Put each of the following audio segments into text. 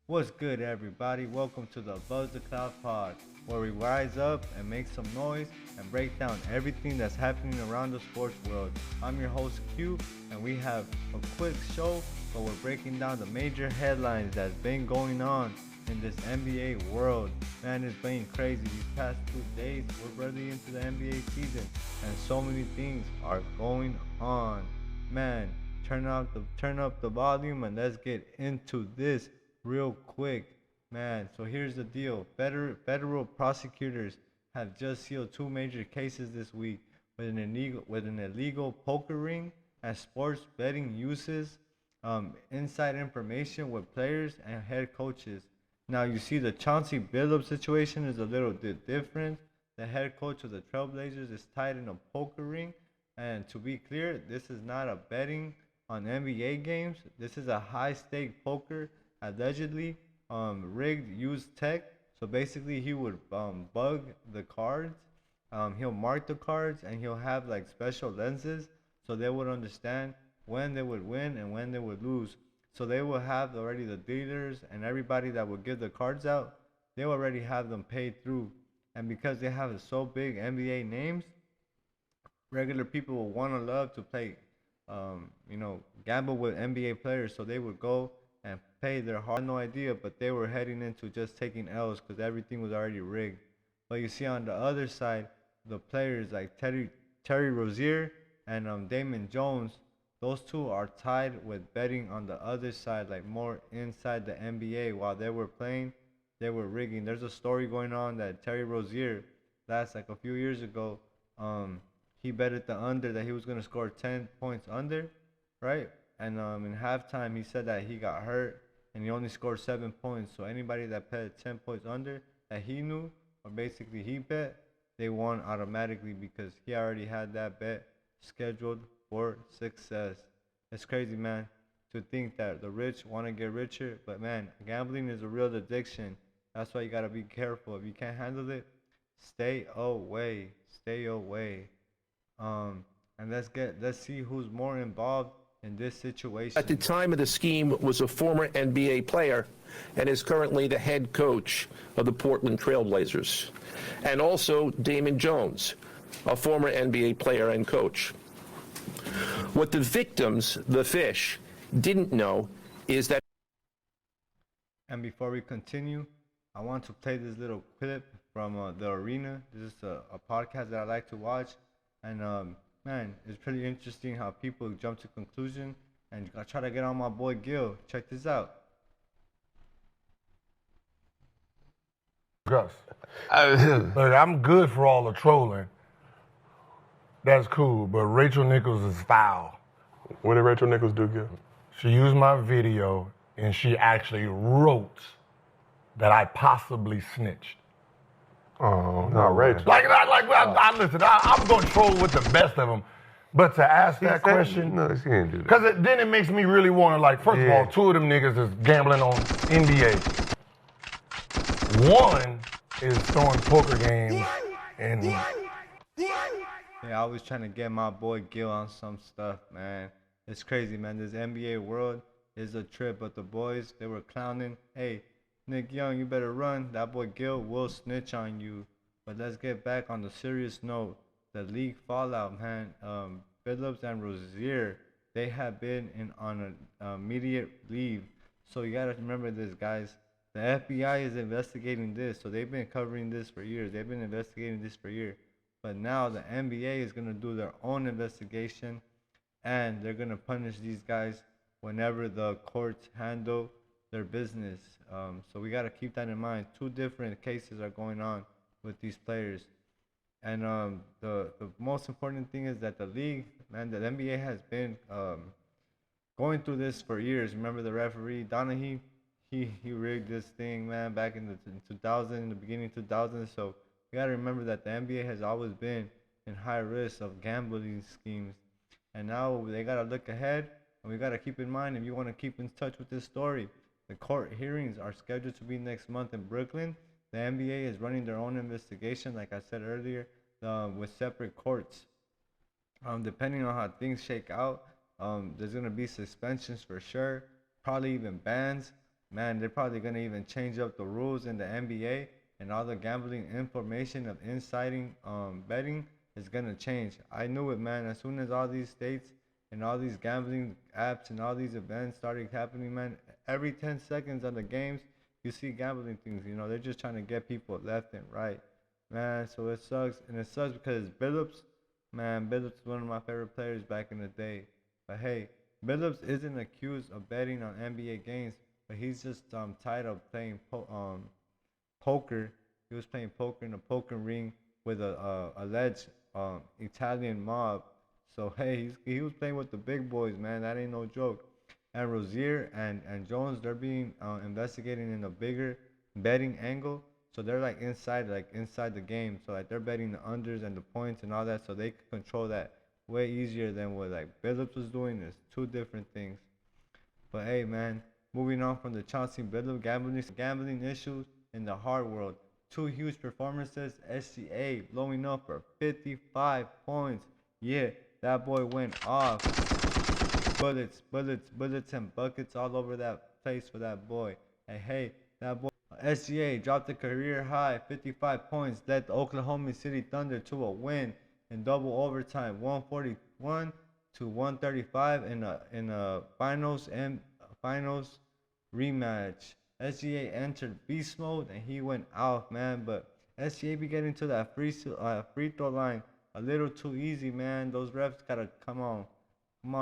What's good, everybody? Welcome to the Above the Cloud Pod, where we rise up and make some noise and break down everything that's happening around the sports world. I'm your host, Q, and we have a quick show, but we're breaking down the major headlines that's been going on in this NBA world. Man, it's been crazy. These past 2 days, we're barely into the NBA season, and so many things are going on. Man, turn up the volume and let's get into this real quick. Man, so here's the deal. Federal prosecutors have just sealed two major cases this week with an illegal poker ring and sports betting uses inside information with players and head coaches. Now you see the Chauncey Billups situation is a little bit different. The head coach of the Trailblazers is tied in a poker ring, and to be clear, this is not a betting on NBA games. This is a high stake poker, allegedly rigged used tech. So basically, he would bug the cards. He'll mark the cards and he'll have like special lenses so they would understand when they would win and when they would lose. So they will have already the dealers and everybody that would give the cards out. They already have them paid through, and because they have so big NBA names, regular people will want to love to play, gamble with NBA players. So they would go and pay their hard. No idea, but they were heading into just taking L's because everything was already rigged. But you see on the other side, the players like Terry Rozier and Damon Jones, those two are tied with betting on the other side, like more inside the NBA. While they were playing, they were rigging. There's a story going on that Terry Rozier, last like a few years ago, um, he betted the under that he was gonna score 10 points under, right? And in halftime, he said that he got hurt and he only scored 7 points. So anybody that bet 10 points under that he knew, or basically he bet, they won automatically because he already had that bet scheduled for success. It's crazy, man, to think that the rich want to get richer, but man, gambling is a real addiction. That's why you gotta be careful. If you can't handle it, stay away. Stay away. And let's see who's more involved in this At the situation. time of the scheme was a former NBA player and is currently the head coach of the Portland Trailblazers. And also Damon Jones, a former NBA player and coach. What the victims, the fish, didn't know is that. And before we continue, I want to play this little clip from the arena. This is a podcast that I like to watch, and man, it's pretty interesting how people jump to conclusion. And I try to get on my boy Gil. Check this out. Gus. Look, I'm good for all the trolling. That's cool, but Rachel Nichols is foul. What did Rachel Nichols do, Gil? She used my video and she actually wrote that I possibly snitched. Oh, no, Rachel. Listen, I'm going to troll with the best of them. But to ask that question, No, she didn't do that. because then it makes me really want to, like, first of all, two of them niggas is gambling on NBA. One is throwing poker games and Yeah, I was trying to get my boy Gil on some stuff, man. It's crazy, man. This NBA world is a trip, but the boys, they were clowning. Hey, Nick Young, you better run. That boy Gil will snitch on you. But let's get back on the serious note. The league fallout, man. Phillips and Rozier, they have been on an immediate leave. So you gotta remember this, guys. The FBI is investigating this, so they've been covering this for years. They've been investigating this for years. But now the NBA is gonna do their own investigation, and they're gonna punish these guys whenever the courts handle their business. So we gotta keep that in mind. Two different cases are going on with these players. And the most important thing is that the league, man, the NBA has been going through this for years. Remember the referee Donahue? He rigged this thing, man, back in 2000, in the beginning of 2000. So you gotta remember that the NBA has always been in high risk of gambling schemes, and now they gotta look ahead. And we gotta keep in mind, if you want to keep in touch with this story, the court hearings are scheduled to be next month in Brooklyn. The NBA is running their own investigation, like I said earlier, with separate courts. Depending on how things shake out, there's gonna be suspensions for sure, probably even bans. man, they're probably gonna even change up the rules in the NBA, and all the gambling information of inciting betting is gonna change. I knew it, man. As soon as all these states and all these gambling apps and all these events started happening, man, every 10 seconds on the games, you see gambling things. You know, they're just trying to get people left and right, man. So it sucks, and it sucks because Billups, man, Billups is one of my favorite players back in the day. But hey, Billups isn't accused of betting on NBA games, but he's just tired of playing poker. He was playing poker in a poker ring with a alleged Italian mob. So hey, he was playing with the big boys, man. That ain't no joke. And Rozier and Jones, they're being investigated in a bigger betting angle. So they're like inside the game. So like they're betting the unders and the points and all that, so they can control that way easier than what like Billups was doing. Is two different things. But hey, man, moving on from the Chauncey Billups gambling issues in the hard world. Two huge performances. SGA blowing up for 55 points. Yeah, that boy went off. Bullets, and buckets all over that place for that boy. And hey, that boy SGA dropped a career high 55 points, led the Oklahoma City Thunder to a win in double overtime, 141 to 135 in a finals rematch. SGA entered beast mode and he went out, man. But SGA be getting to that free throw line a little too easy, man. Those refs gotta come on,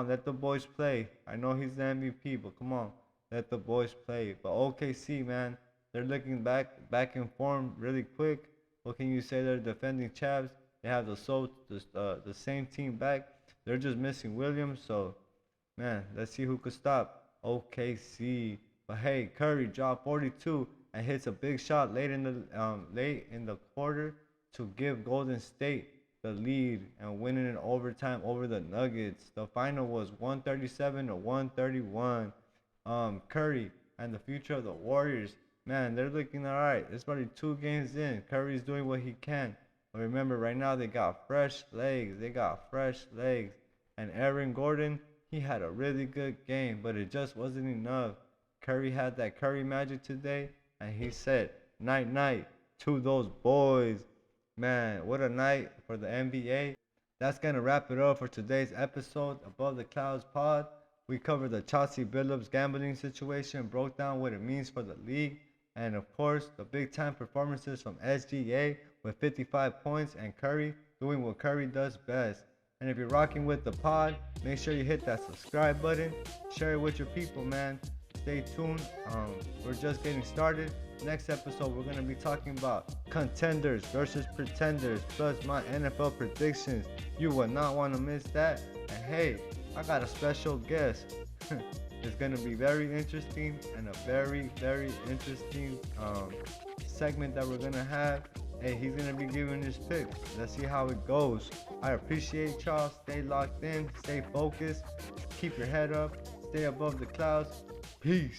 let the boys play. I know he's the MVP, but come on, let the boys play. But OKC, man, they're looking back in form really quick. What can you say? They're defending champs. They have the same team back. They're just missing Williams. So, man, let's see who could stop OKC. But hey, Curry dropped 42 and hits a big shot late in the quarter to give Golden State the lead and winning in overtime over the Nuggets. The final was 137 to 131. Curry and the future of the Warriors, man, they're looking all right. It's probably 2 games in. Curry's doing what he can. But remember, right now they got fresh legs. And Aaron Gordon, he had a really good game, but it just wasn't enough. Curry had that Curry magic today, and he said, night, night to those boys. Man, what a night for the NBA. That's going to wrap it up for today's episode Above the Clouds Pod. We covered the Chauncey Billups gambling situation, broke down what it means for the league, and of course, the big time performances from SGA with 55 points and Curry doing what Curry does best. And if you're rocking with the pod, make sure you hit that subscribe button, share it with your people, man. Stay tuned. We're just getting started. Next episode, we're going to be talking about contenders versus pretenders, plus my NFL predictions. You will not want to miss that. And hey, I got a special guest. It's going to be very interesting and a very, very interesting segment that we're going to have. Hey, he's going to be giving his picks. Let's see how it goes. I appreciate y'all. Stay locked in. Stay focused. Keep your head up. Stay above the clouds. Peace.